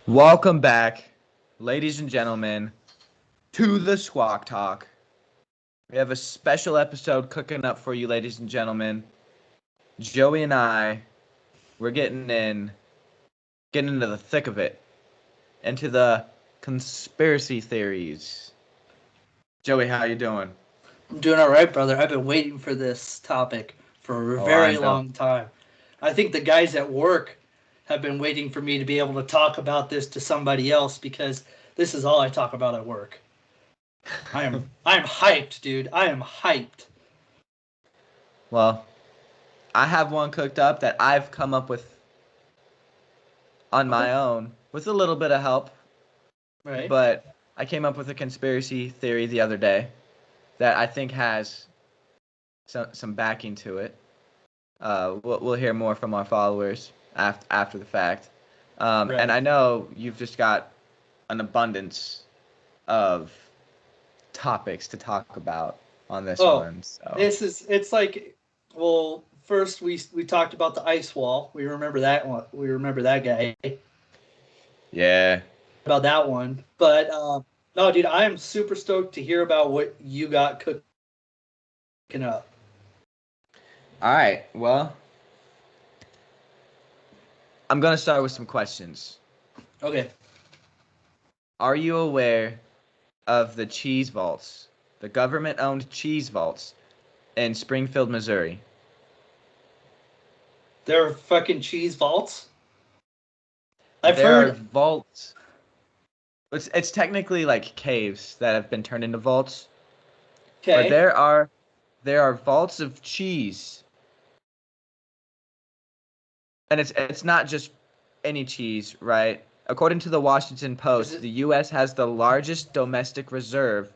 Welcome back, ladies and gentlemen, to the Squawk Talk. We have a special episode cooking up for you, ladies and gentlemen. Joey and we're getting into the thick of it, into the conspiracy theories. Joey, how you doing? I'm doing all right, brother. I've been waiting for this topic for a Oh, I very know. long time. I think the guys at work have been waiting for me to be able to talk about this to somebody else because this is all I talk about at work. I'm hyped, dude. I am hyped. Well, I have one cooked up that I've come up with on Okay. my own with a little bit of help, Right. but I came up with a conspiracy theory the other day that I think has some backing to it. We'll hear more from our followers after the fact. And Right. I know you've just got an abundance of topics to talk about on this Oh, one. So it's like, well, first we talked about the ice wall. We remember that one. We remember that guy yeah. about that one. But no, dude, I am super stoked to hear about what you got cooking up. All right. Well, I'm gonna start with some questions. Okay. Are you aware of the cheese vaults, the government-owned cheese vaults in Springfield, Missouri? They're fucking cheese vaults. I've There are heard. vaults. It's technically like caves that have been turned into vaults, but Okay. there are vaults of cheese, and it's not just any cheese, right? According to the Washington Is Post, it? the U.S. has the largest domestic reserve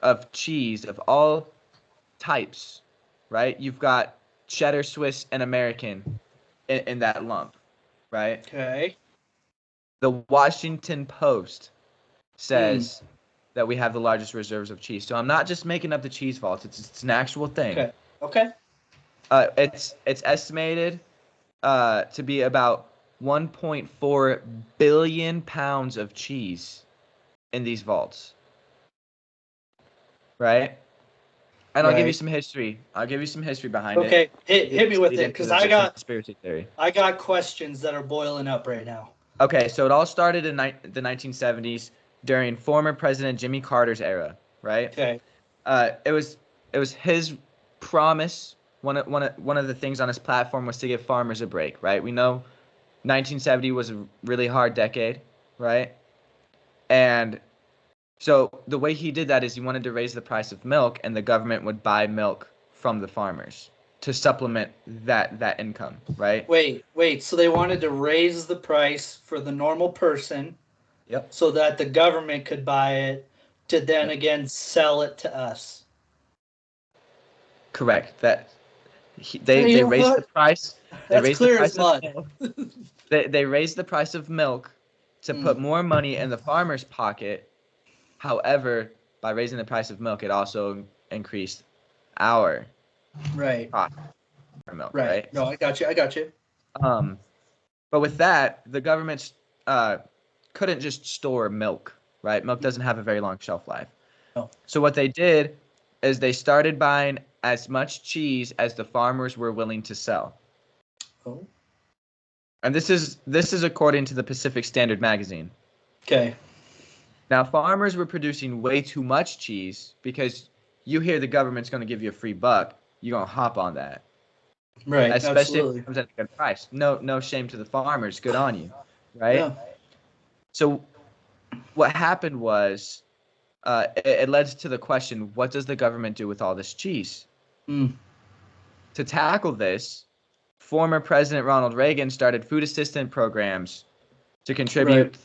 of cheese of all types, right? You've got cheddar, Swiss, and American in that lump, right? Okay. The Washington Post Hmm. says that we have the largest reserves of cheese. So I'm not just making up the cheese vaults. It's an actual thing. Okay. Okay. It's estimated to be about 1.4 billion pounds of cheese in these vaults, right? And I'll give you Right. some history. I'll give you some history behind it Okay. Hit me to with lead it, into because the conspiracy theory. I got questions that are boiling up right now. Okay, so it all started in the 1970s during former President Jimmy Carter's era, right? Okay. It was his promise. One of the things on his platform was to give farmers a break, right? We know 1970 was a really hard decade, right? And so the way he did that is he wanted to raise the price of milk, and the government would buy milk from the farmers to supplement that income, right? Wait. So they wanted to raise the price for the normal person Yep. so that the government could buy it to then Yep. again sell it to us. Correct. You They know raised the what? price. They That's raised the clear as price of mud. milk. They raised the price of milk to Hmm. put more money in the farmer's pocket. However, by raising the price of milk, it also increased our Right. cost for milk, Right. right? No, I got you. I got you. Um, but with that, the government uh, couldn't just store milk, right? Milk doesn't have a very long shelf life. No. So what they did is they started buying as much cheese as the farmers were willing to sell. Oh. And this is according to the Pacific Standard magazine. Okay. Now, farmers were producing way too much cheese because you hear the government's going to give you a free buck, you're going to hop on that, Right. especially if it Absolutely. comes at a good price. No shame to the farmers. Good on you, right? Yeah. So what happened was it led to the question, what does the government do with all this cheese? Hmm. To tackle this, former President Ronald Reagan started food assistance programs to Right. contribute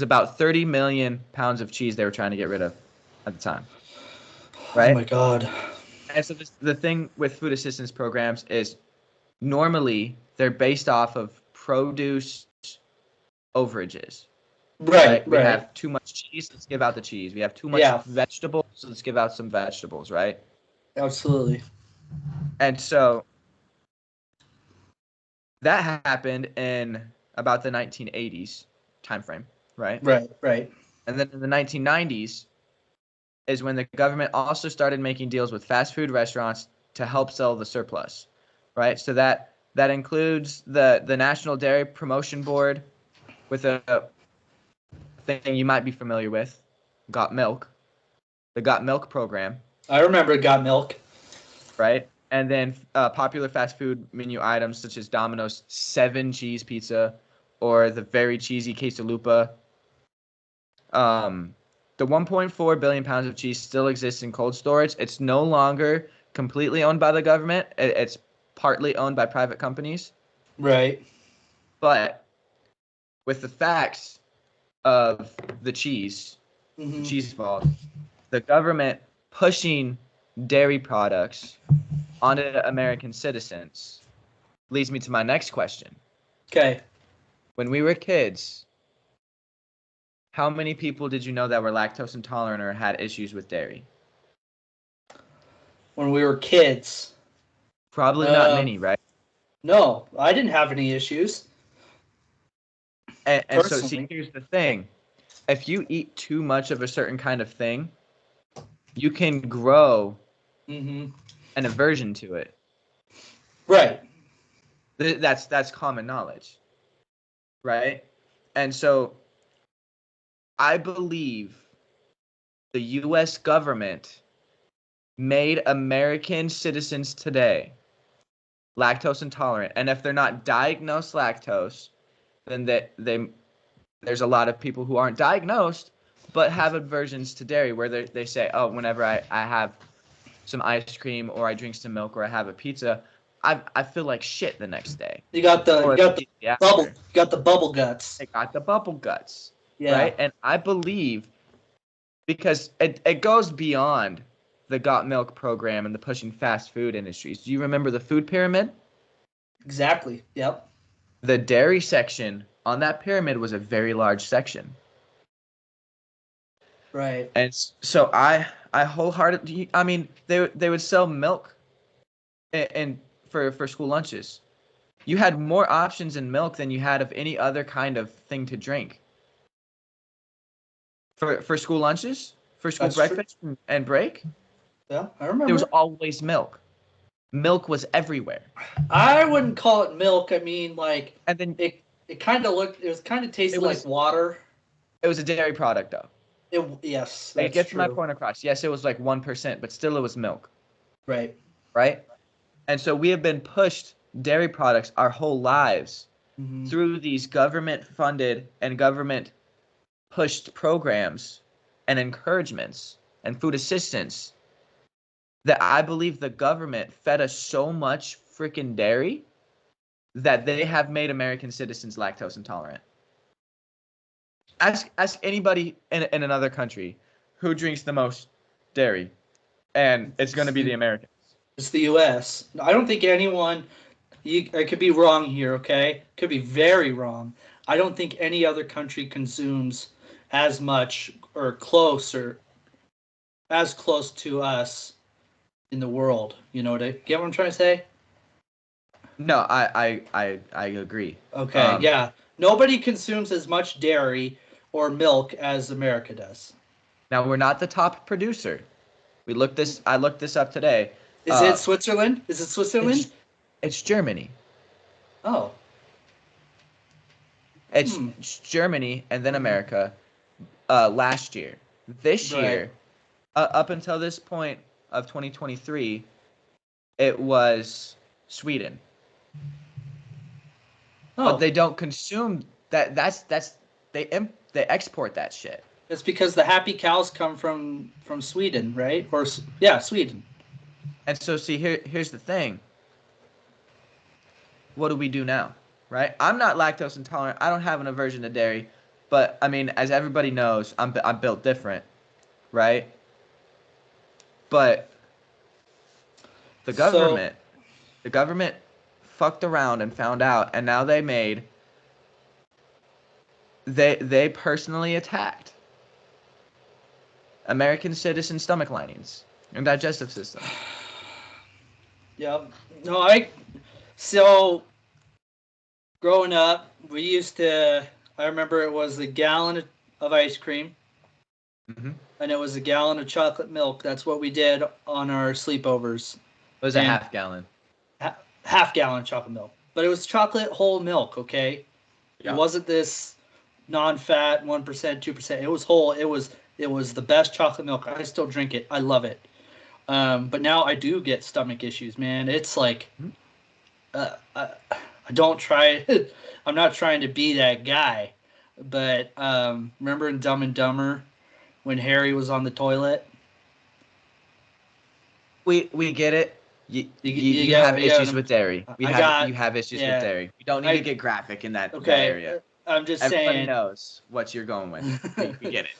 about 30 million pounds of cheese they were trying to get rid of at the time, Oh right? my God. And so the thing with food assistance programs is normally they're based off of produce overages, Right. right? We Right. have too much cheese, let's give out the cheese. We have too much Yeah. vegetables, so let's give out some vegetables, right? Absolutely. And so that happened in about the 1980s. time frame, right? Right. And then in the 1990s is when the government also started making deals with fast food restaurants to help sell the surplus, right? So that includes the National Dairy Promotion Board with a thing you might be familiar with, Got Milk, the Got Milk program, I remember it got milk. right? And then popular fast food menu items such as Domino's 7-cheese pizza or the very cheesy quesalupa. The 1.4 billion pounds of cheese still exists in cold storage. It's no longer completely owned by the government. It's partly owned by private companies. Right. But with the facts of the Mm-hmm. cheese vault, the government pushing dairy products onto American citizens leads me to my next question. Okay. When we were kids, how many people did you know that were lactose intolerant or had issues with dairy? When we were kids. Probably not Um, many, right? no, I didn't have any issues And so, see, personally. here's the thing. If you eat too much of a certain kind of thing, you can grow Mm-hmm. an aversion to it. Right. That's common knowledge, right? And so I believe the U.S. government made American citizens today lactose intolerant. And if they're not diagnosed lactose, then there's a lot of people who aren't diagnosed but have aversions to dairy where they say, oh, whenever I have some ice cream or I drink some milk or I have a pizza, I feel like shit the next day. You got the Or immediately bubble. after. You got the bubble guts. I got the bubble guts, Yeah. right? And I believe because it goes beyond the Got Milk program and the pushing fast food industries. Do you remember the food pyramid? Exactly. Yep. The dairy section on that pyramid was a very large section. Right. And so I wholeheartedly, I mean, they would sell milk and for school lunches. You had more options in milk than you had of any other kind of thing to drink. For school lunches, for school That's true. breakfast and break, Yeah, I there was remember. always milk. Milk was everywhere. I wouldn't call it milk. I mean, like And then it kind of looked. It was kind of it tasted like was water. it was a dairy product though. Yes, It that's gets my true. point across. Yes, it was like 1%, but still it was milk, Right. right? And so we have been pushed dairy products our whole lives Mm-hmm. through these government funded and government pushed programs and encouragements and food assistance that I believe the government fed us so much freaking dairy that they have made American citizens lactose intolerant. Ask anybody in another country who drinks the most dairy, and it's going to be the Americans. It's the U.S. I don't think anyone. I could be wrong here. Okay, could be very wrong. I don't think any other country consumes as much or close or as close to us in the world. You know what I get? What I'm trying to say? No, I agree. Okay, Um, yeah. Nobody consumes as much dairy or milk as America does. Now we're not the top producer. I looked this up today. Is it Uh, Switzerland? Is it it's Switzerland? it's Germany. Oh. It's Hmm. Germany and then Mhm. America. Last year, this Right. year, up until this point of 2023, it was Sweden. But Oh, they don't consume that. That's they export that shit. it's because the happy cows come from Sweden, right? Or yeah, Sweden. And so see here's the thing. What do we do now? Right? I'm not lactose intolerant. I don't have an aversion to dairy, but I mean, as everybody knows, I'm built different, right? But the So, government, the government fucked around and found out, and now they personally attacked American citizen stomach linings and digestive system. yeah. No, I so growing up, we used to I remember it was a gallon of ice cream, Mm-hmm. and it was a gallon of chocolate milk. That's what we did on our sleepovers. It was a And half gallon. half gallon of chocolate milk, but it was chocolate whole milk. Okay, it Yeah. wasn't this non-fat 1%, 2%. It was whole. It was the best chocolate milk. I still drink it. I love it. But now I do get stomach issues, man. It's like Mhm. I don't try. I'm not trying to be that guy, but remember in Dumb and Dumber when Harry was on the toilet? We get it. You, You, you you you get have you get issues him. with dairy. I got You have issues with yeah. dairy. We don't need to I get graphic in that okay. area. I'm just Everybody saying knows what you're going with. We get it.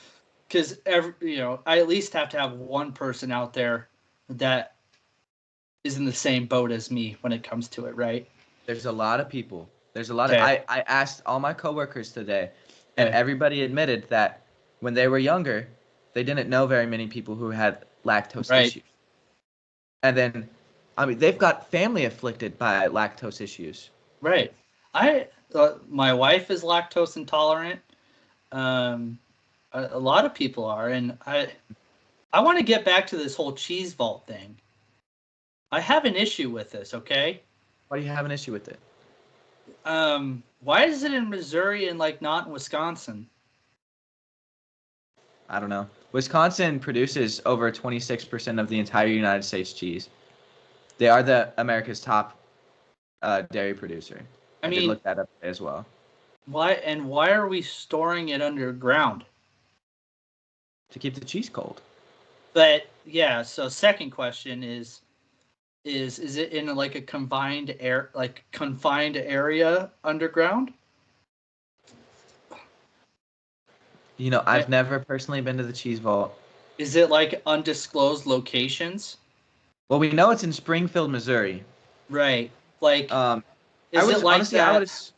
because I at least have to have one person out there that is in the same boat as me when it comes to it, right? There's a lot of people. There's a lot of Okay. I asked all my coworkers today, and Okay. everybody admitted that when they were younger, they didn't know very many people who had lactose Right. issues. And then, I mean, they've got family afflicted by lactose issues. Right. I my wife is lactose intolerant. Um, a lot of people are, and I want to get back to this whole cheese vault thing. I have an issue with this. Okay. Why do you have an issue with it? Why is it in Missouri and like not in Wisconsin? I don't know. Wisconsin produces over 26% of the entire United States cheese. They are the America's top dairy producer. I I did mean, look that up as well. why are we storing it underground? To keep the cheese cold. But yeah, so second question is it in like a confined area underground? You know, I, I've never personally been to the cheese vault. is it like undisclosed locations? Well, we know it's in Springfield, Missouri. Right. Like, Um, is it like honestly, that?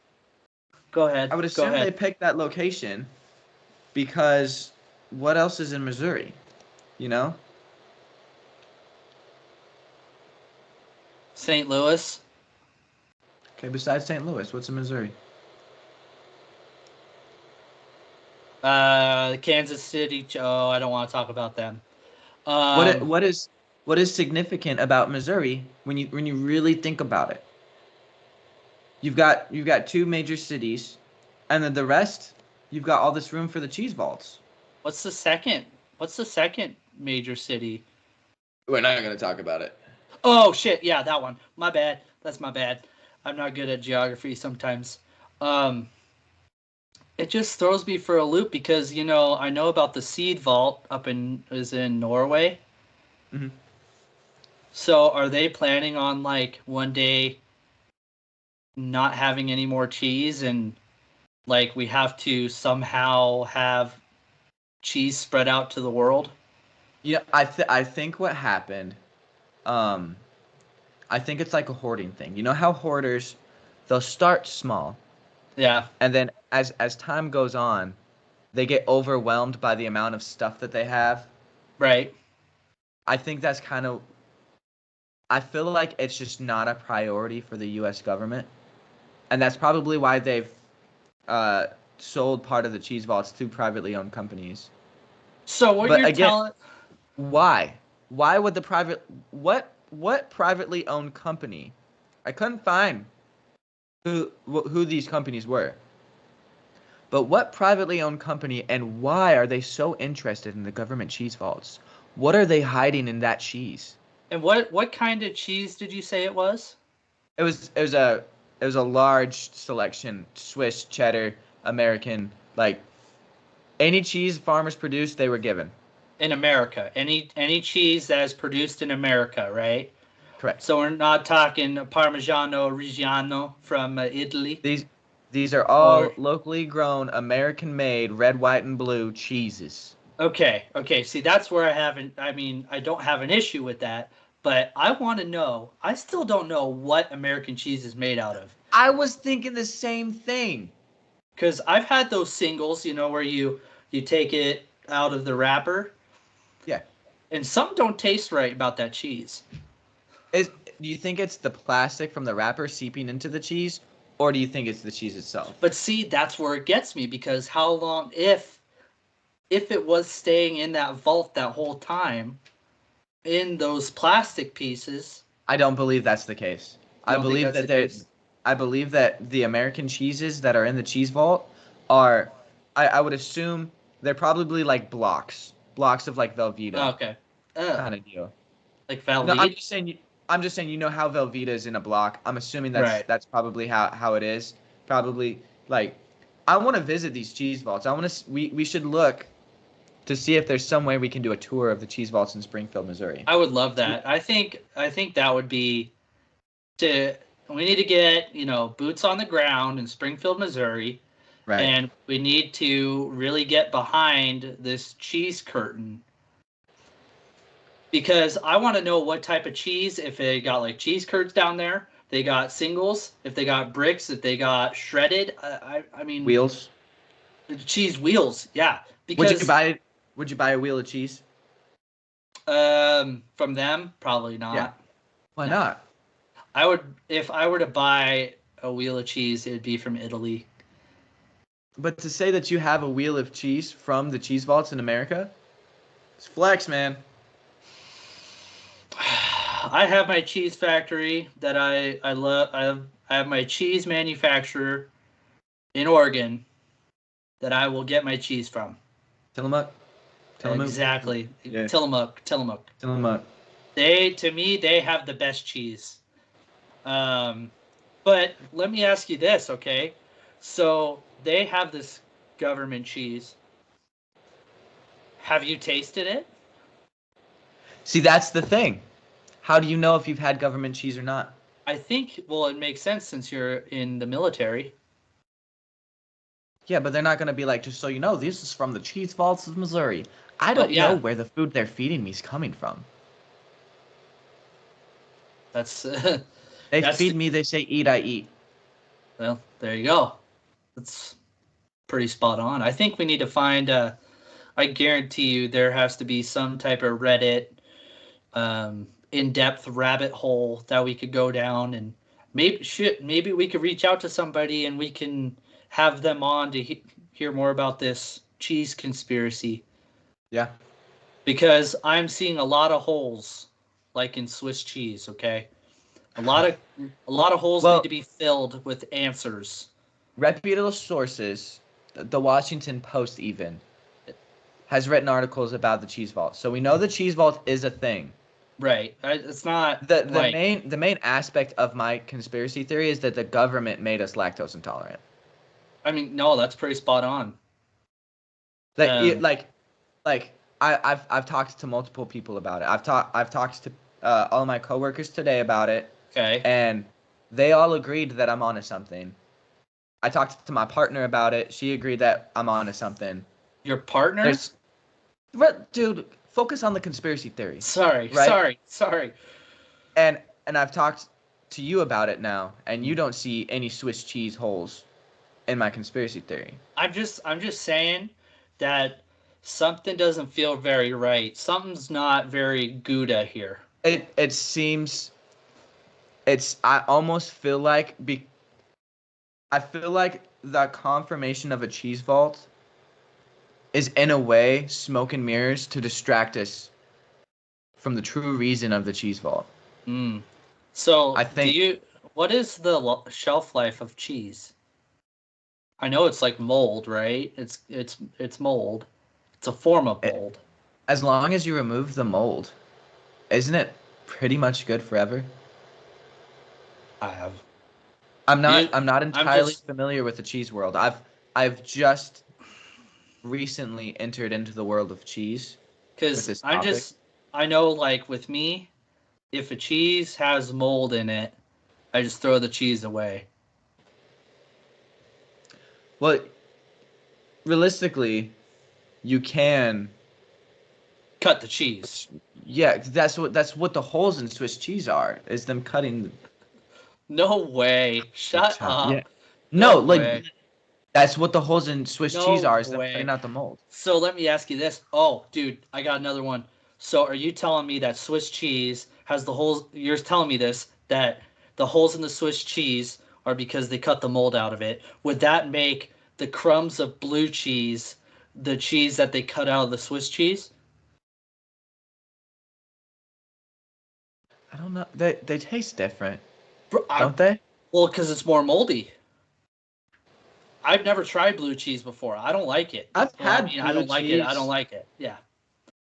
Go I ahead. would Go assume they ahead. picked that location because what else is in Missouri? You know? St. Louis. Okay, besides St. Louis, what's in Missouri? Kansas City. Oh, I don't want to talk about them. What it, Um, what is significant about Missouri when you really think about it? You've got two major cities, and then the rest, you've got all this room for the cheese vaults. what's the second? What's the second major city? We're not going to talk about it. Oh shit, yeah, that one. My bad. That's my bad. I'm not good at geography sometimes. Um, it just throws me for a loop because I know about the seed vault up in Norway. Hmm. So are they planning on like one day not having any more cheese and like we have to somehow have cheese spread out to the world? Yeah, I think what happened, um, I think it's like a hoarding thing. You know how hoarders, they'll start small, Yeah, and then as time goes on, they get overwhelmed by the amount of stuff that they have. right. I think that's kind of I feel like it's just not a priority for the U.S. government, and that's probably why they've uh, sold part of the cheese vaults to privately owned companies. So what But you're again, telling why? Why would the private what privately owned company? I couldn't find who these companies were. But what privately owned company and why are they so interested in the government cheese vaults? What are they hiding in that cheese? and what kind of cheese did you say it was? It was a large selection, Swiss, cheddar, American, like any cheese farmers produced, they were given. In America. Any cheese that is produced in America, right? Correct. So we're not talking Parmigiano Reggiano from Italy, These these are or all locally grown, American made, red, white, and blue cheeses. okay. See, that's where I haven't. I mean, I don't have an issue with that, but I want to know. I still don't know what American cheese is made out of, I was thinking the same thing. because I've had those singles, where you take it out of the wrapper, Yeah. and some don't taste right about that cheese. Is do you think it's the plastic from the wrapper seeping into the cheese, or do you think it's the cheese itself? But see, that's where it gets me, because how long, if it was staying in that vault that whole time in those plastic pieces. I don't believe that's the case. You I don't think believe that's that the case? I believe that the American cheeses that are in the cheese vault are, I would assume they're probably like blocks of like Oh, Velveeta okay. kind of deal. Like No, Valvide? I'm just saying, you know how Velveeta is in a block. I'm assuming Right. that's probably how it is. Probably like, I want to visit these cheese vaults. We should look to see if there's some way we can do a tour of the cheese vaults in Springfield, Missouri. I would love that. I think that would be to we need to get, boots on the ground in Springfield, Missouri, Right. and we need to really get behind this cheese curtain, because I want to know what type of cheese, if they got like cheese curds down there, they got singles, if they got bricks, if they got shredded. I mean, Wheels. cheese wheels, yeah. Would you Because buy would you buy a wheel of cheese? from them, probably Yeah. not. Why No, not? I would, if I were to buy a wheel of cheese, it'd be from Italy. But to say that you have a wheel of cheese from the cheese vaults in America, it's flex, man. I have my cheese factory that I love. I have my cheese manufacturer in Oregon that I will get my cheese from. Tillamook, Tillamook. Exactly. Yeah, Tillamook, Tillamook. Tillamook. To me, they have the best cheese. Um, but let me ask you this, okay? So they have this government cheese. Have you tasted it? See, that's the thing. How do you know if you've had government cheese or not? I think, well, it makes sense since you're in the military. Yeah, but they're not gonna be like, just so you know, this is from the cheese vaults of Missouri. I But don't know yeah, where the food they're feeding me is coming from. that's They that's feed me, they say eat, I eat. well, there you go. That's pretty spot on. I think we need to find. I guarantee you, there has to be some type of Reddit, in-depth rabbit hole that we could go down, and maybe we could reach out to somebody and we can have them on to hear more about this cheese conspiracy, Yeah. because I'm seeing a lot of holes, like in Swiss cheese. Okay, a lot of holes need to Well, be filled with answers. reputable sources, the Washington Post even, has written articles about the cheese vault. So we know the cheese vault is a thing. Right. It's not The like, main aspect of my conspiracy theory is that the government made us lactose intolerant. I mean, no, that's pretty spot on. Like Um, I've talked to multiple people about it. I've talked to all my coworkers today about it, okay. and they all agreed that I'm onto something. I talked to my partner about it. She agreed that I'm onto something. Your partner? There's, dude, focus on the conspiracy theory, Sorry, right? sorry, sorry. And I've talked to you about it now, and you Mm. don't see any Swiss cheese holes in my conspiracy theory. I'm just saying that something doesn't feel very right. Something's not very Gouda here. It seems I almost feel like I feel like the confirmation of a cheese vault is in a way smoke and mirrors to distract us from the true reason of the cheese vault. Mm. I So, think what is the shelf life of cheese? I know it's like mold, right? It's mold. It's a form of it, mold. as long as you remove the mold, isn't it pretty much good forever? I have. You, I'm not I'm entirely just familiar with the cheese world. I've just recently entered into the world of cheese with because this topic. I know, like with me, if a cheese has mold in it, I just throw the cheese away. Well, realistically, you can. Cut the cheese. Yeah, that's what the holes in Swiss cheese are. Is them cutting No way. the Shut top. Yeah. up. No, No like way. that's what the holes in Swiss cheese No are. Is them cutting way. out the mold. So let me ask you this. Oh, dude, I got another one. So are you telling me that Swiss cheese has the holes? You're telling me this, that the holes in the Swiss cheese or because they cut the mold out of it, would that make the crumbs of blue cheese the cheese that they cut out of the Swiss cheese? I don't know. They taste different, I, don't they? well, because it's more moldy. I've never tried blue cheese before. I don't like it. I've Well, I had mean, I blue don't like it. I don't cheese. like it. Yeah.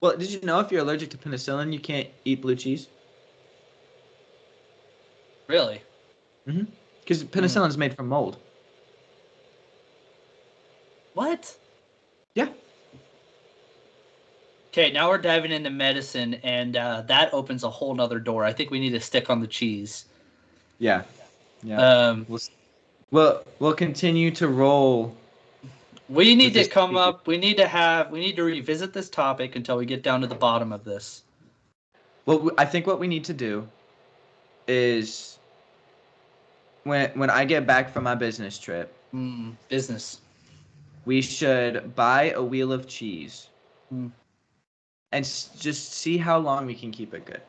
Well, did you know if you're allergic to penicillin, you can't eat blue cheese? Really? Mm-hmm. Because Hmm. penicillin is made from mold. What? Yeah. Okay, now we're diving into medicine, and that opens a whole nother door. I think we need to stick on the cheese. Yeah. Yeah. Um, We'll we'll continue to roll we need with to this come cheese. up. We need to revisit this topic until we get down to the bottom of this. Well, I think what we need to do is when I get back from my business trip, Business. we should buy a wheel of cheese Mm, and just see how long we can keep it good.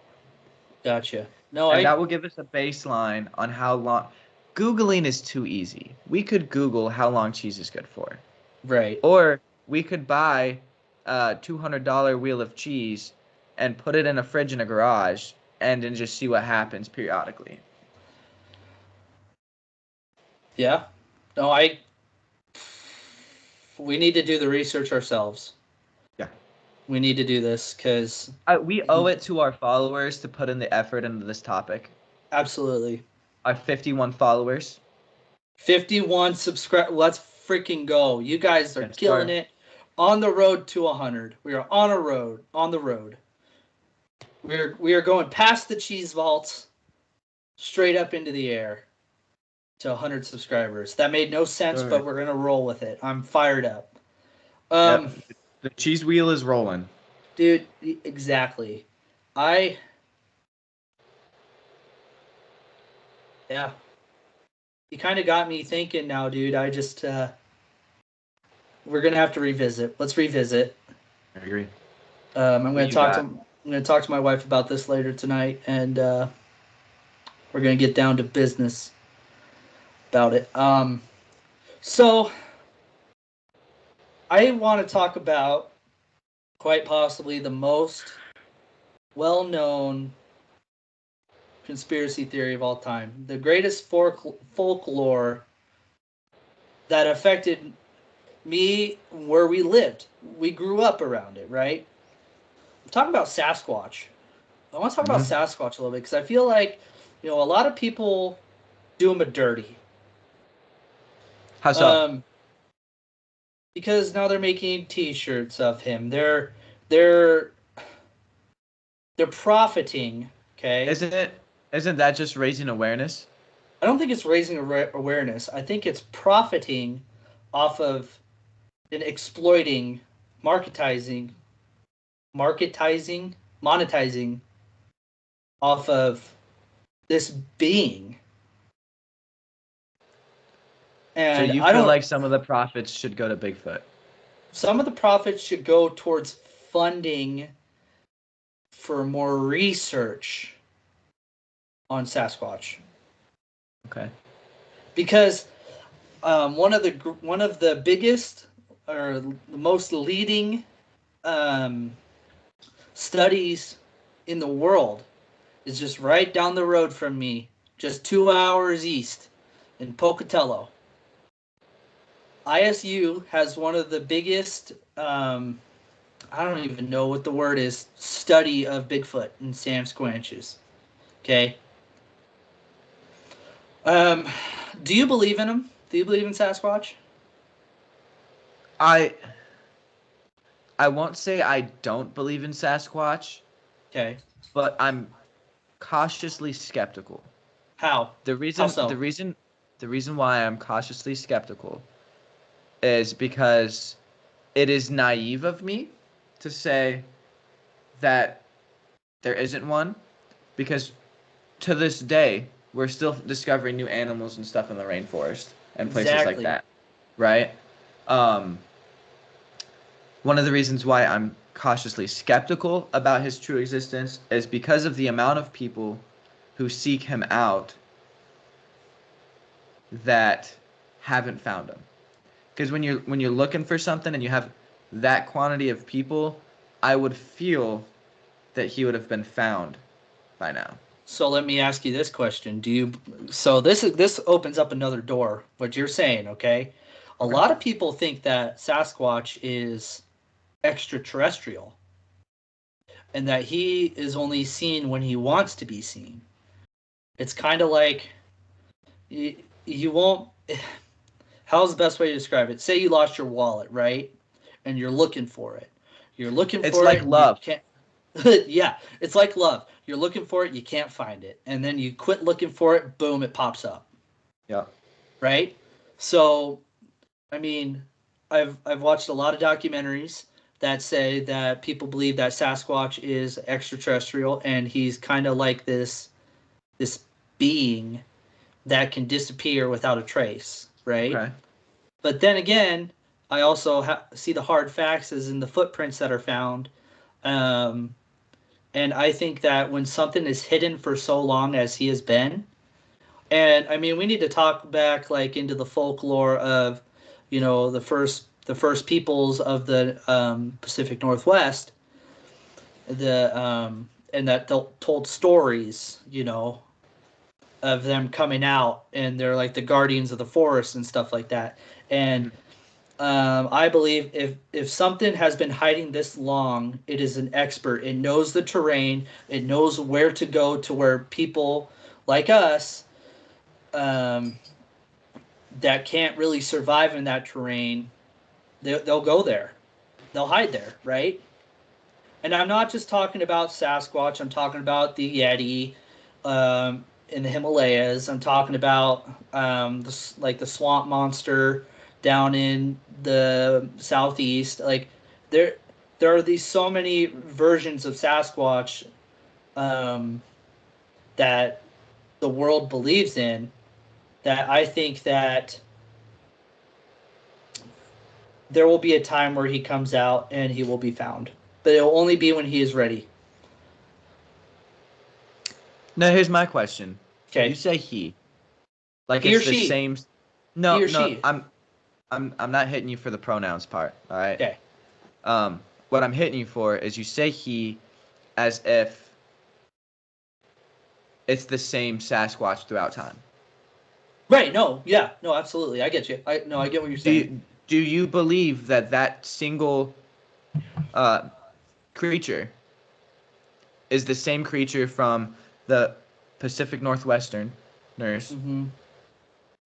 gotcha. No, And I that will give us a baseline on how long. Googling is too easy. We could Google how long cheese is good for. right. Or we could buy a $200 wheel of cheese and put it in a fridge in a garage and then just see what happens periodically. Yeah. No, I. We need to do the research ourselves. Yeah. We need to do this because We owe it to our followers to put in the effort into this topic. absolutely. Our 51 followers. 51 subscribe. Let's freaking go. You guys are Yes, killing sir. it. On the road to 100. We are on a road. On the road. We are going past the cheese vaults, straight up into the air to 100 subscribers. That made no sense, Sure. but we're gonna roll with it. I'm fired up. Um, Yep. The cheese wheel is rolling. dude, exactly. I yeah. You kind of got me thinking now, dude. I just we're gonna have to revisit. Let's revisit. I agree. I'm What gonna you talk to got? I'm gonna talk to my wife about this later tonight, and we're gonna get down to business about it. So I want to talk about quite possibly the most well-known conspiracy theory of all time, the greatest folklore that affected me where we lived. We grew up around it, right? I'm talking about Sasquatch. I want to talk about Mm-hmm. Sasquatch a little bit because I feel like, a lot of people do him a dirty. How so? Um, because now they're making T-shirts of him. They're they're profiting. Okay, Isn't that just raising awareness? I don't think it's raising awareness. I think it's profiting off of and exploiting, marketizing, monetizing off of this being. So And you I feel don't. like some of the profits should go to Bigfoot? Some of the profits should go towards funding for more research on Sasquatch Okay. because one of the biggest or the most leading um, studies in the world is just right down the road from me, just 2 hours east in Pocatello. ISU has one of the biggest, I don't even know what the word is, study of Bigfoot and Sam Squanches. Okay. Um, do you believe in them? Do you believe in Sasquatch? I I won't say I don't believe in Sasquatch, Okay. but I'm cautiously skeptical. How? The How reason the so? reason the reason why I'm cautiously skeptical is because it is naive of me to say that there isn't one because to this day we're still discovering new animals and stuff in the rainforest and places like Exactly. that, right? Um, One of the reasons why I'm cautiously skeptical about his true existence is because of the amount of people who seek him out that haven't found him. Because when you're looking for something and you have that quantity of people, I would feel that he would have been found by now. So let me ask you this question: Do you? So this opens up another door. What you're saying, okay? A Okay. lot of people think that Sasquatch is extraterrestrial and that he is only seen when he wants to be seen. It's kind of like you won't. How's the best way to describe it? Say you lost your wallet, right? And you're looking for it. You're looking It's for like it and you love. can't. Yeah, it's like love. You're looking for it, you can't find it. And then you quit looking for it, boom, it pops up. Yeah. Right? So, I mean, I've watched a lot of documentaries that say that people believe that Sasquatch is extraterrestrial and he's kind of like this being that can disappear without a trace, right? Okay. But then again, I also see the hard facts as in the footprints that are found. Um, and I think that when something is hidden for so long as he has been, and I mean, we need to talk back like into the folklore of, the first peoples of the Pacific Northwest, and that told stories, of them coming out, and they're like the guardians of the forest and stuff like that. And Mhm. I believe if something has been hiding this long, it is an expert. It knows the terrain. It knows where to go to where people like us um, that can't really survive in that terrain, they'll go there. They'll hide there, right? And I'm not just talking about Sasquatch. I'm talking about the Yeti in the Himalayas. I'm talking about like the swamp monster down in the southeast. Like there, there are these so many versions of Sasquatch um, that the world believes in that I think that there will be a time where he comes out and he will be found, but it will only be when he is ready. Now here's my question. You Okay, say he, like he or it's the she, same. he No, or no, she. I'm not hitting you for the pronouns part. All right. Okay. What I'm hitting you for is you say he as if it's the same Sasquatch throughout time. Right. No. Yeah. No. Absolutely. I get you. I get what you're saying. Do you believe that that single uh, creature is the same creature from the Pacific Northwesterners Hmm.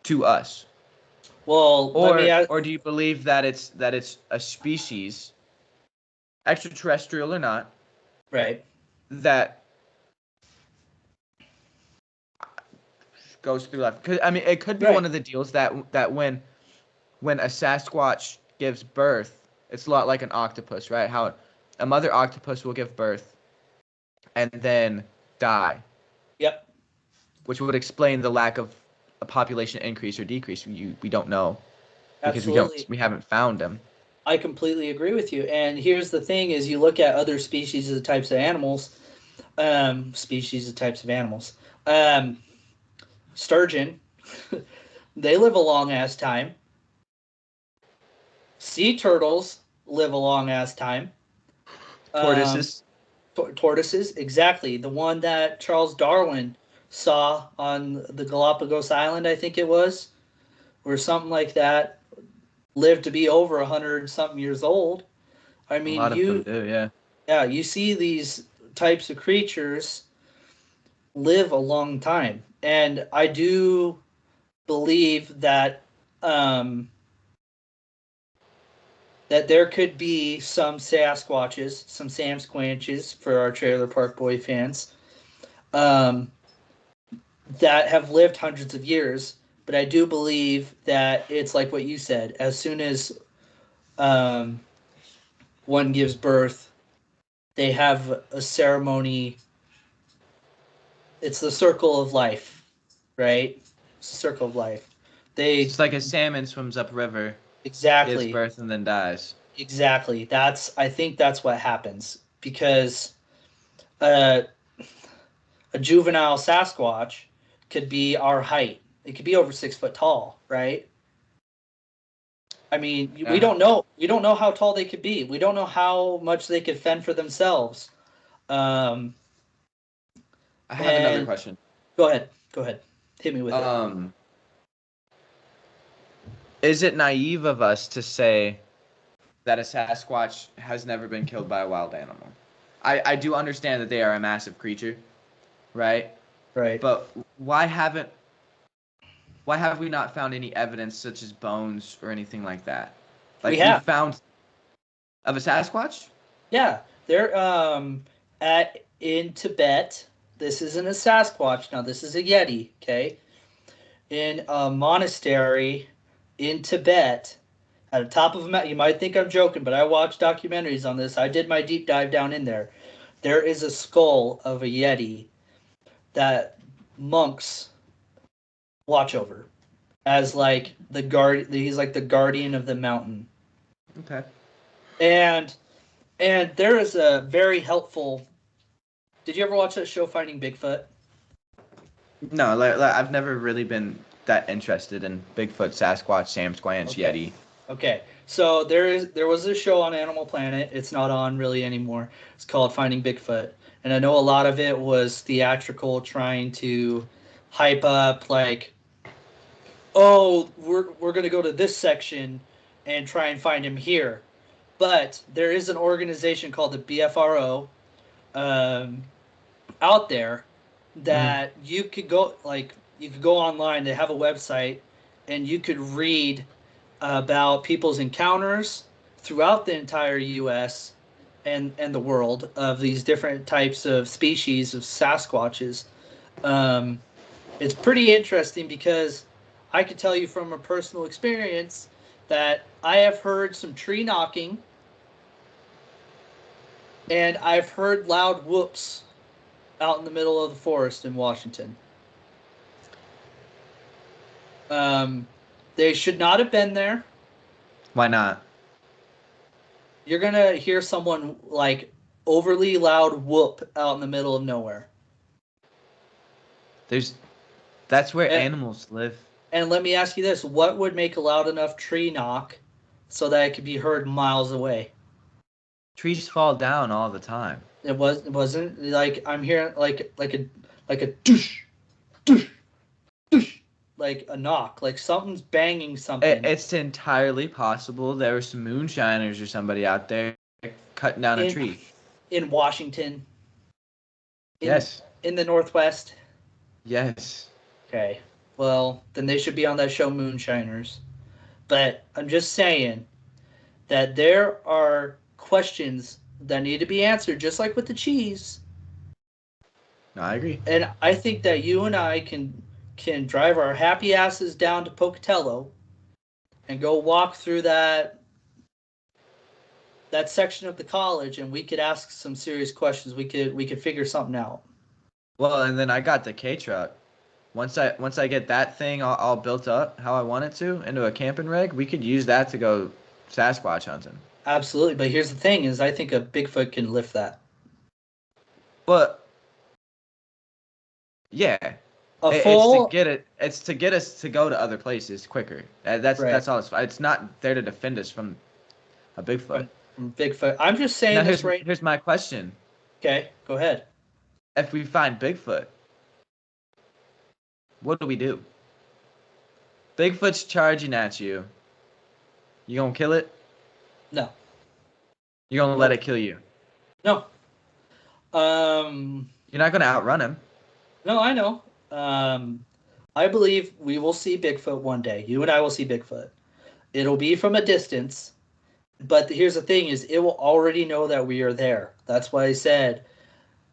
to us, Well, let me ask. or do you believe that it's a species, extraterrestrial or not, Right. that goes through life? Because I mean, it could be one Right. of the deals that when a Sasquatch gives birth, it's a lot like an octopus, right? How a mother octopus will give birth and then die, Yep. which would explain the lack of a population increase or decrease. We don't know because Absolutely. we haven't found them. I completely agree with you. And here's the thing: is you look at other species of types of animals, species of types of animals. Um, Sturgeon, they live a long ass time. Sea turtles live a long ass time. Um, Tortoises, Tortoises, exactly. The one that Charles Darwin saw on the Galapagos Island, I think it was, or something like that, lived to be over 100 something years old. I a mean, lot of them do, yeah. yeah, you see these types of creatures live a long time. And I do believe um, that there could be some Sasquatches, some Sam Squanches for our Trailer Park Boy fans, um, that have lived hundreds of years. But I do believe that it's like what you said. As soon as um, one gives birth, they have a ceremony. It's the circle of life, right? It's the circle of life. It's They just like a salmon swims upriver, gives exactly, birth, and then dies. exactly. I think that's what happens because uh, a juvenile Sasquatch could be our height. It could be over 6 foot tall, right? I mean, we Uh, don't know. We don't know how tall they could be. We don't know how much they could fend for themselves. Um, I have another and question. go ahead. Go ahead. Hit me with it. Um, is it naive of us to say that a Sasquatch has never been killed by a wild animal? I do understand that they are a massive creature, right? Right. But why have we not found any evidence such as bones or anything like that? We Like we have. found of a Sasquatch? Yeah. They're at in Tibet. This isn't a Sasquatch. Now this is a Yeti. Okay. In a monastery in Tibet, at the top of a mountain. You might think I'm joking, but I watched documentaries on this. I did my deep dive down in there. There is a skull of a Yeti that monks watch over as like the guard. He's like the guardian of the mountain. Okay. And there is a very helpful. Did you ever watch that show Finding Bigfoot? No, I've never really been that interested in Bigfoot, Sasquatch, Sam Squanch, Okay. Yeti. Okay. So there was a show on Animal Planet. It's not on really anymore. It's called Finding Bigfoot. And I know a lot of it was theatrical, trying to hype up like, oh, we're gonna go to this section and try and find him here. But there is an organization called the BFRO um, out there Hmm. that you could go online. They have a website, and you could read about people's encounters throughout the entire U.S. and the world of these different types of species of Sasquatches. Um, it's pretty interesting because I can tell you from a personal experience that I have heard some tree knocking and I've heard loud whoops out in the middle of the forest in Washington. Um, they should not have been there. Why not? You're gonna hear someone like overly loud whoop out in the middle of nowhere. There's That's where And, animals live. and let me ask you this: what would make a loud enough tree knock so that it could be heard miles away? Trees fall down all the time. It wasn't like I'm hearing like a doosh doosh doosh like a knock, like something's banging something It's entirely possible there were some moonshiners or somebody out there cutting down a in tree. Washington in Yes. the Northwest. Yes. Okay, well then they should be on that show Moonshiners. But I'm just saying that there are questions that need to be answered, just like with the cheese. No, I agree. And I think that you and I can drive our happy asses down to Pocatello and go walk through that section of the college, and we could ask some serious questions. We could figure something out. Well, and then I got the K truck. Once I get that thing all built up how I want it to into a camping rig, we could use that to go Sasquatch hunting. Absolutely, but here's the thing: is I think a Bigfoot can lift that. But yeah, A it's to full get it. It's to get us to go to other places quicker. That's right that's all. It's not there to defend us from a Bigfoot. from Bigfoot. I'm just Now saying this here's right. here's my question: Okay, go ahead. if we find Bigfoot, what do we do? Bigfoot's charging at you. You gonna kill it? No, You gonna let no, it kill you? no. Um, You're not gonna outrun him. no, I know. I believe we will see Bigfoot one day. You and I will see Bigfoot. It'll be from a distance, but here's the thing: is it will already know that we are there. That's why I said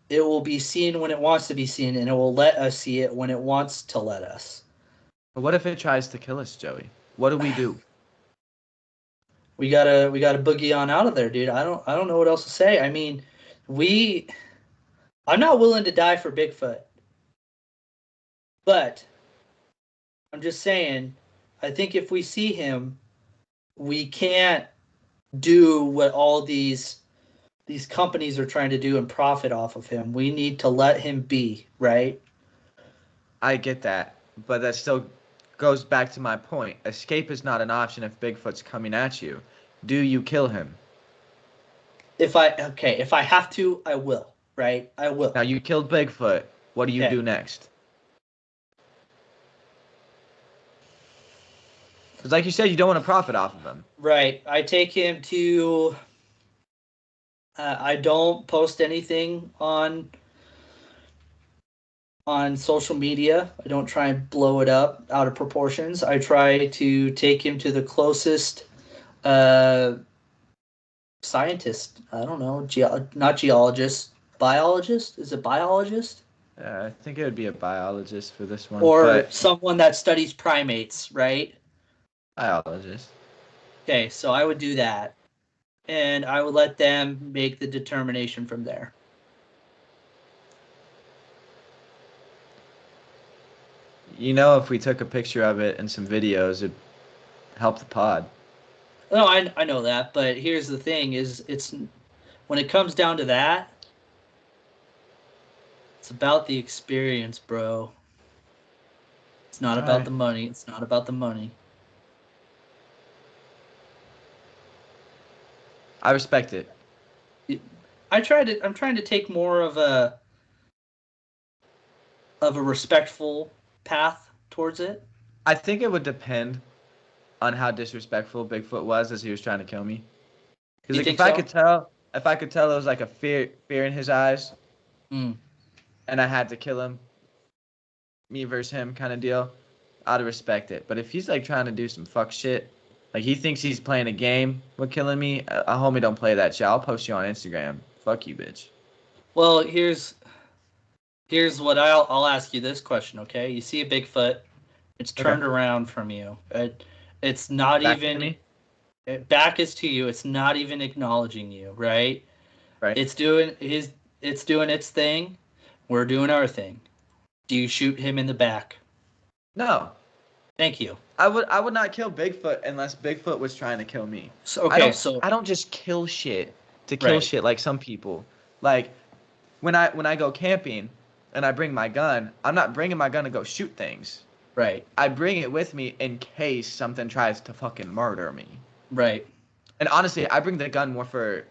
it will be seen when it wants to be seen, and it will let us see it when it wants to let us. But what if it tries to kill us, Joey? What do we do? We gotta boogie on out of there, dude. I don't know what else to say. I mean, we I'm not willing to die for Bigfoot, but I'm just saying, I think if we see him, we can't do what all these companies are trying to do and profit off of him. We need to let him be, right? I get that, but that's still goes back to my point. Escape is not an option if Bigfoot's coming at you. Do you kill him? If I have to, I will. Right? I will. Now you killed Bigfoot. What do you Okay. do next? Because like you said, you don't want to profit off of him. Right. I take him to. I don't post anything on social media. I don't try and blow it up out of proportions. I try to take him to the closest uh, scientist. I don't know, not geologist, biologist. Is it biologist? I think it would be a biologist for this one, Or but someone that studies primates, right? biologist. Okay, so I would do that, and I would let them make the determination from there. You know, if we took a picture of it and some videos, it'd help the pod. No, I know that, but here's the thing: is it's when it comes down to that, it's about the experience, bro. It's not All about right. the money. It's not about the money. I respect it. I'm trying to take more of a respectful path towards it. I think it would depend on how disrespectful Bigfoot was as he was trying to kill me. Because You like think so? if I could tell there was like a fear in his eyes, Mm. and I had to kill him, me versus him kind of deal, I'd respect it. But if he's like trying to do some fuck shit, like he thinks he's playing a game with killing me, a homie don't play that shit. I'll post you on Instagram. Fuck you, bitch. Well, here's what I'll ask you this question, okay? You see a Bigfoot, it's Okay. turned around from you. It's not Back to even me. back is to you. It's not even acknowledging you, right? Right. It's doing his it's doing its thing. We're doing our thing. Do you shoot him in the back? No. Thank you. I would not kill Bigfoot unless Bigfoot was trying to kill me. So, okay, so I don't just kill shit to kill right, shit like some people. Like when I go camping and I bring my gun, I'm not bringing my gun to go shoot things. right, I bring it with me in case something tries to fucking murder me. right. And honestly, I bring the gun more for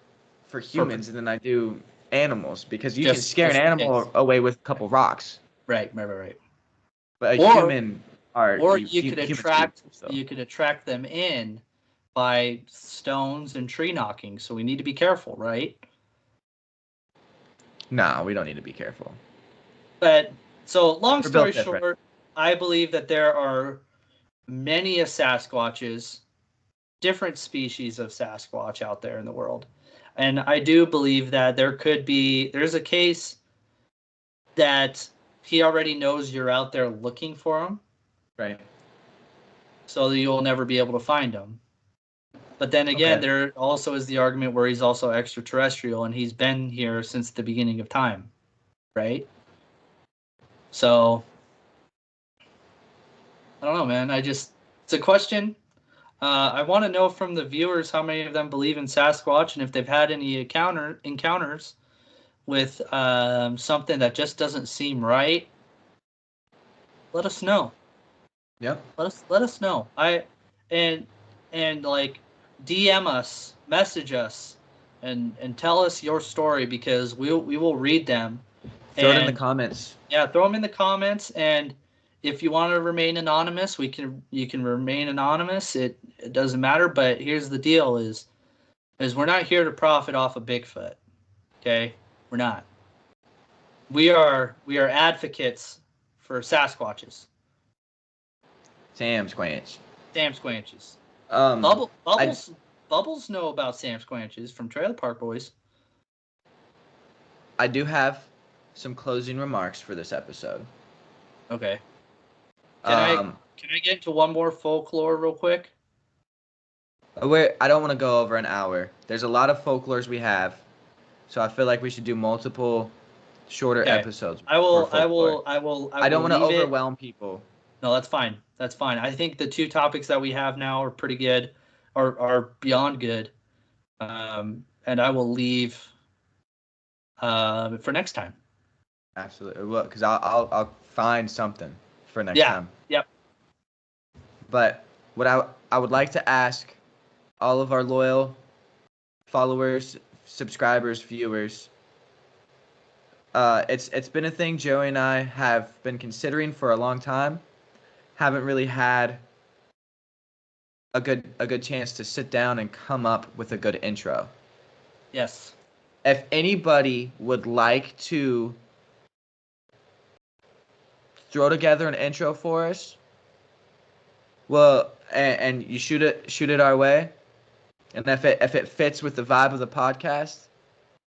For humans than I do animals because you can scare an just in case. animal away with a couple rocks, Right. but a Or human are or you could humans are evil. So attract them in by stones and tree knocking. So we need to be careful, right? no, we don't need to be careful. But so long We're story built different. short, I believe that there are many a Sasquatches, different species of Sasquatch out there in the world. And I do believe that there's a case that he already knows you're out there looking for him, Right. so that you'll never be able to find him. But then again, Okay. there also is the argument where he's also extraterrestrial and he's been here since the beginning of time, right? So I don't know, man. It's a question. I want to know from the viewers how many of them believe in Sasquatch and if they've had any encounters with something that just doesn't seem right. Let us know. Yep. Let us know. And like DM us, message us, and tell us your story because we will read them. Throw it in the And comments. yeah, throw them in the comments. And if you want to remain anonymous, you can remain anonymous. It doesn't matter. But here's the deal: is we're not here to profit off of Bigfoot. Okay, we're not. We are advocates for Sasquatches. Sam Squanch. Sam Squanches. Um, Bubble I Bubbles Bubbles know about Sam Squanches from Trailer Park Boys. I do have some closing remarks for this episode. Okay. Um, Can I get into one more folklore real quick? I don't want to go over an hour. There's a lot of folklores we have, so I feel like we should do multiple shorter Okay. episodes for folklore. I I don't will want to leave it. overwhelm people. No, that's fine. That's fine. I think the two topics that we have now are pretty good, are beyond good. And I will leave for next time. Absolutely, well, because I'll find something for next Yeah. time. Yep. But what I would like to ask all of our loyal followers, subscribers, viewers, it's been a thing Joey and I have been considering for a long time. Haven't really had a good chance to sit down and come up with a good intro. Yes. If anybody would like to throw together an intro for us, well, and you shoot it our way, and if it fits with the vibe of the podcast,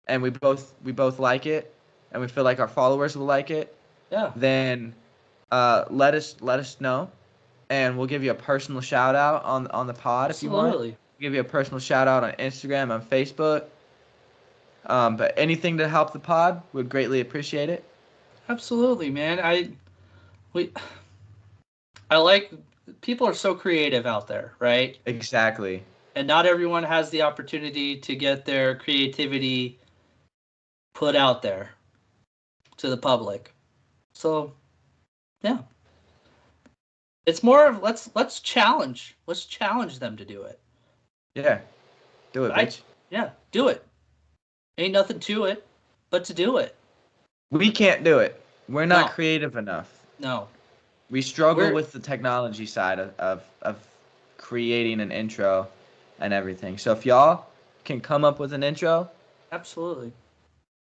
and we both like it, and we feel like our followers will like it, Yeah. then let us know, and we'll give you a personal shout out on the pod if you want. Absolutely. Give you a personal shout out on Instagram, on Facebook. But anything to help the pod, would greatly appreciate it. Absolutely, man. We I like people are so creative out there, right? Exactly. And not everyone has the opportunity to get their creativity put out there to the public. So, yeah. It's more of let's challenge. Let's challenge them to do it. Yeah. Do it, I bitch. Yeah, do it. Ain't nothing to it but to do it. We can't do it. We're not No. creative enough. No. We struggle We're with the technology side of creating an intro and everything. So if y'all can come up with an intro, absolutely.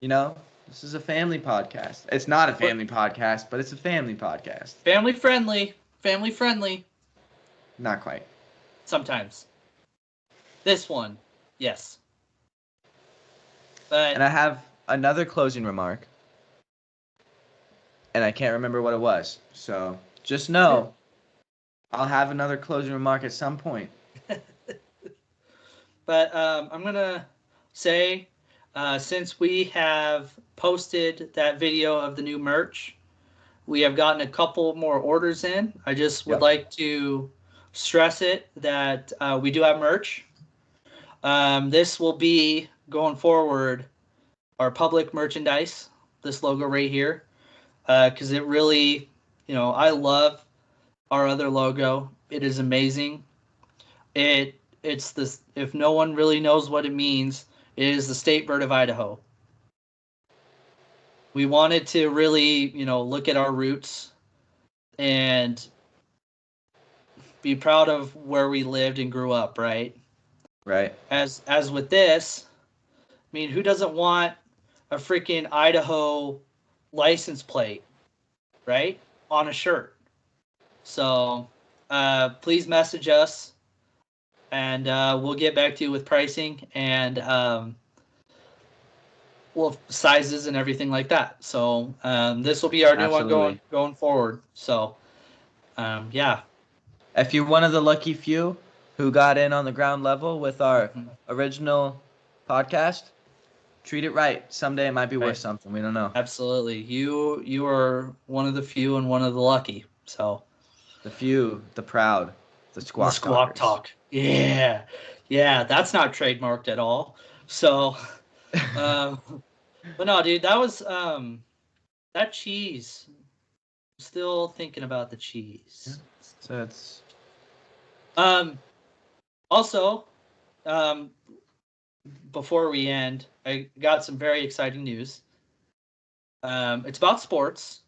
this is a family podcast. It's not a We're family podcast, but it's a family podcast. family friendly. Family friendly Not quite. sometimes. This one, yes. And But I have another closing remark, and I can't remember what it was. So just know I'll have another closing remark at some point. But I'm gonna say, since we have posted that video of the new merch, we have gotten a couple more orders in. I just would Yep. like to stress it that we do have merch. This will be going forward our public merchandise. This logo right here, because it really, I love our other logo. It is amazing. It's this. If no one really knows what it means, it is the state bird of Idaho. We wanted to really, look at our roots and be proud of where we lived and grew up, right? Right. As with this, I mean, who doesn't want a freaking Idaho license plate, right? On a shirt. So, please message us and we'll get back to you with pricing and sizes and everything like that. So this will be our new one Absolutely. going forward. So yeah. If you're one of the lucky few who got in on the ground level with our Mhm. original podcast, treat it right. Someday it might be worth Right. something. We don't know. Absolutely. You are one of the few and one of the lucky. So The few, the proud, the the squawk squawk talkers. talk. Yeah. Yeah, that's not trademarked at all. So but no, dude, that was that cheese. I'm still thinking about the Yeah. cheese. So it's Um also, um before we end, I got some very exciting news. It's about sports.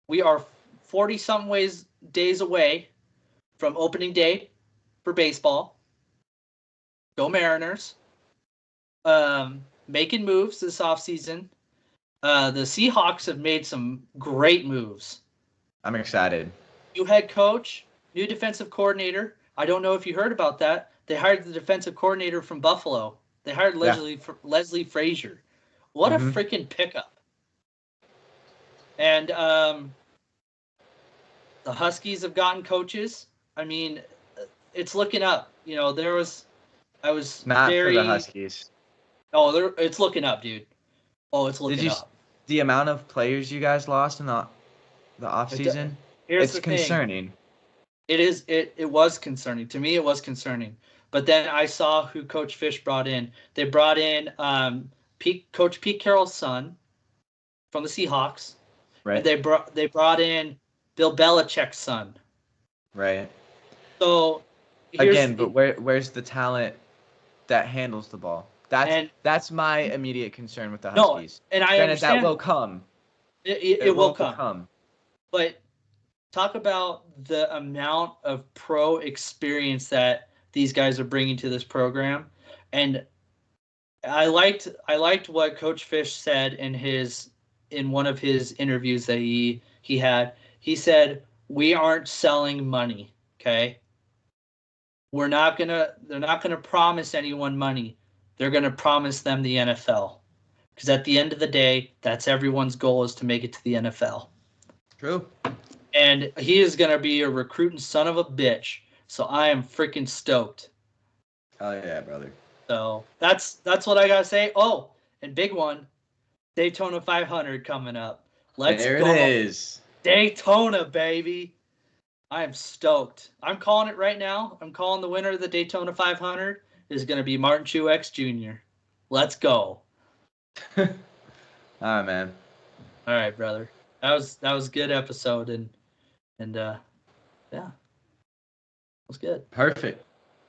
We are 40 some ways days away from opening day for baseball. Go Mariners. Making moves this offseason. The Seahawks have made some great moves. I'm excited. New head coach, new defensive coordinator. I don't know if you heard about that. They hired the defensive coordinator from Buffalo. They hired Yeah. Leslie Frazier. What a Mm-hmm. freaking pickup. And the Huskies have gotten coaches. I mean, it's looking up. I was Not for the very. Huskies. Oh, it's looking up, dude. Oh, it's Did looking you up. the amount of players you guys lost in the off season? Here's It's the thing. concerning. It was concerning to me. It was concerning, but then I saw who Coach Fish brought in. They brought in Coach Pete Carroll's son from the Seahawks, and Right. they brought in Bill Belichick's son Right. So here's Again, but where's the talent that handles the ball? and That's my immediate concern with the no, Huskies. and I Granted, that understand will come. it It will will come, come. but talk about the amount of pro experience that these guys are bringing to this program, and I liked what Coach Fish said in one of his interviews that he had. He said, "We aren't selling money, okay? They're not gonna promise anyone money. They're gonna promise them the NFL. Because at the end of the day, that's everyone's goal is to make it to the NFL. True. And he is gonna be a recruiting son of a bitch. So I am freaking stoked. Oh yeah, brother. So that's what I gotta say. Oh, and big one, Daytona 500 coming up. Let's There it go. is. Daytona, baby. I am stoked. I'm calling it right now. I'm calling the winner of the Daytona 500 is going to be Martin Truex Jr. Let's go. All right, man. All right, brother. That was a good episode and yeah, it was good. Perfect.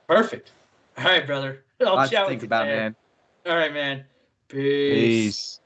Perfect. All right, brother. I'll Lots to chat with think you about, later. man. All right, man. Peace. Peace.